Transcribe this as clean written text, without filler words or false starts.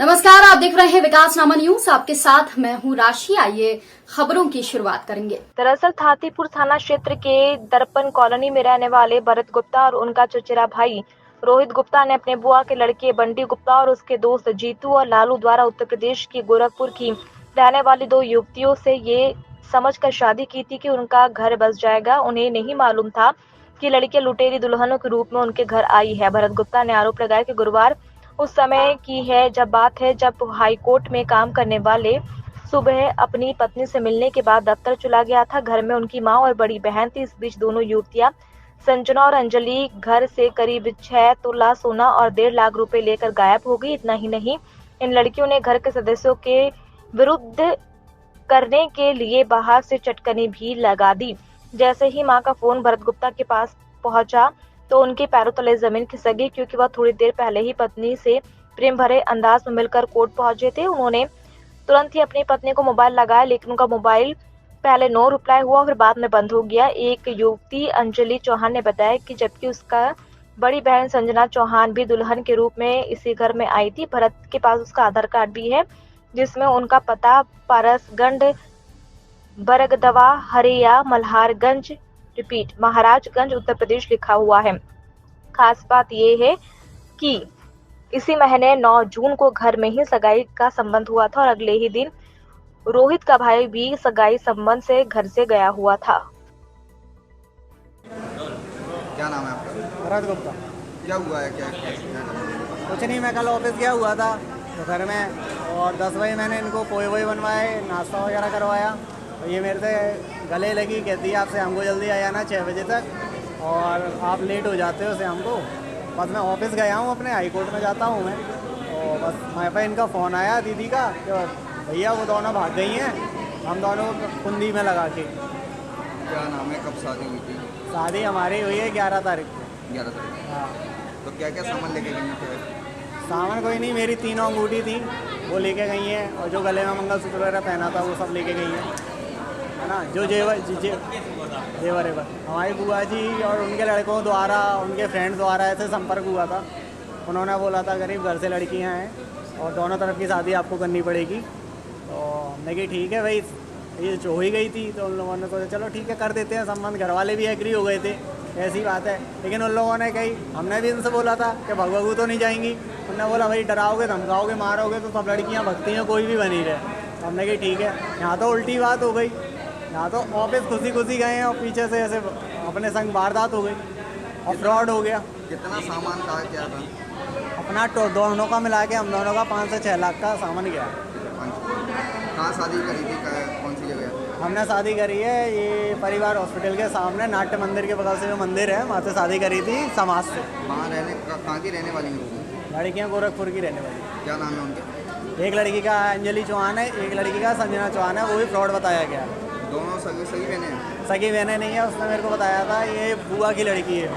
नमस्कार, आप देख रहे हैं विकासनामा न्यूज। आपके साथ मैं हूं राशि। आइए खबरों की शुरुआत करेंगे। दरअसल थातीपुर थाना क्षेत्र के दर्पण कॉलोनी में रहने वाले भरत गुप्ता और उनका चचेरा भाई रोहित गुप्ता ने अपने बुआ के लड़के बंटी गुप्ता और उसके दोस्त जीतू और लालू द्वारा उत्तर प्रदेश की गोरखपुर की रहने वाली दो युवतियों से ये समझकर शादी की थी कि उनका घर बस जाएगा। उन्हें नहीं मालूम था कि लड़कियां लुटेरी दुल्हनों के रूप में उनके घर आई है। भरत गुप्ता ने आरोप लगाया कि गुरुवार उस समय की है जब हाईकोर्ट में काम करने वाले सुबह अपनी पत्नी से मिलने के बाद दफ्तर चला गया था। घर में उनकी मां और बड़ी बहन थी। इस बीच दोनों युवतियां संजना और अंजलि घर से करीब 6 तोला सोना और 1.5 लाख रुपए लेकर गायब हो गई। इतना ही नहीं, इन लड़कियों ने घर के सदस्यों के विरुद्ध करने के लिए बाहर से चटकनी भी लगा दी। जैसे ही मां का फोन भरत गुप्ता के पास पहुंचा तो उनके पैरों तले जमीन खिसक गई, क्योंकि वह थोड़ी देर पहले ही पत्नी से प्रेम भरे अंदाज में मिलकर कोर्ट पहुंचे थे। उन्होंने तुरंत ही अपनी पत्नी को मोबाइल लगाया, लेकिन उनका मोबाइल पहले नो रिप्लाई हुआ, फिर बाद में बंद हो गया। एक युवती अंजलि चौहान ने बताया कि जबकि उसका बड़ी बहन संजना चौहान भी दुल्हन के रूप में इसी घर में आई थी। भरत के पास उसका आधार कार्ड भी है, जिसमें उनका पता पारसगंड, बरगदवा, हरिया, मल्हारगंज महाराजगंज, उत्तर प्रदेश लिखा हुआ है। खास बात यह है कि इसी महीने 9 जून को घर में ही सगाई का संबंध हुआ था और अगले ही दिन रोहित का भाई भी सगाई संबंध से घर से गया हुआ था। क्या नाम है आपका? भरत गुप्ता। क्या हुआ है? क्या कुछ नहीं, मैं कल ऑफिस गया हुआ था दोपहर में और 10 बजे मैंने इनको पोहे वोहे बनवाए, नाश्ता वगैरह करवाया। और ये मेरे से गले लगी, कहती है आपसे हमको जल्दी आ जाना 6 बजे तक और आप लेट हो जाते हो शाम को। बस मैं ऑफिस गया हूँ, अपने हाई कोर्ट में जाता हूँ मैं, और बस मेरे पे इनका फ़ोन आया दीदी का कि भैया वो दोनों भाग गई हैं, हम दोनों को कुंडी में लगा के। क्या नाम है? कब शादी हुई थी? शादी हमारी हुई है 11 तारीख को। 11 तारीख। हाँ। तो क्या क्या सामान लेके गई थे? सामान कोई नहीं, मेरी 3 अंगूठी थी वो लेके गई हैं, और जो गले में मंगलसूत्र वगैरह पहना था वो सब लेके गई हैं, है ना। जो जेवर हमारी बुआ जी और उनके लड़कों द्वारा, उनके फ्रेंड्स द्वारा ऐसे संपर्क हुआ था। उन्होंने बोला था गरीब घर से लड़कियां हैं और दोनों तरफ की शादी आपको करनी पड़ेगी। तो हमने कही ठीक है भाई, ये हो ही गई थी तो उन लोगों ने सोचा चलो ठीक है कर देते हैं संबंध। घर वाले भी एग्री हो गए थे, ऐसी बात है। लेकिन उन लोगों ने कही, हमने भी इनसे बोला था कि भगवगू तो नहीं जाएंगी। उन्होंने बोला भाई डराओगे, धमकाओगे, मारोगे तो सब लड़कियाँ भगती हैं, कोई भी बनी रहे। तो हमने कही ठीक है। यहाँ तो उल्टी बात हो गई, यहाँ तो ऑफिस खुशी खुशी गए हैं और पीछे से ऐसे अपने संग वारदात हो गई और फ्रॉड हो गया। कितना सामान था? क्या था अपना दोनों का मिला के हम दोनों का 5 से 6 लाख का सामान गया। कहाँ शादी करी थी? कौन सी जगह? हमने शादी करी है ये परिवार हॉस्पिटल के सामने, नाट्य मंदिर के बगल से जो मंदिर है वहाँ से शादी करी थी समाज से। वहाँ कहाँ की रहने वाली लोग? लड़कियाँ गोरखपुर की रहने वाली। क्या नाम है उनके? एक लड़की का अंजलि चौहान है, एक लड़की का संजना चौहान है, वो भी फ्रॉड बताया गया। दोनों सगी बहनें हैं? सगी बहनें नहीं है, उसने मेरे को बताया था ये बुआ की लड़की है।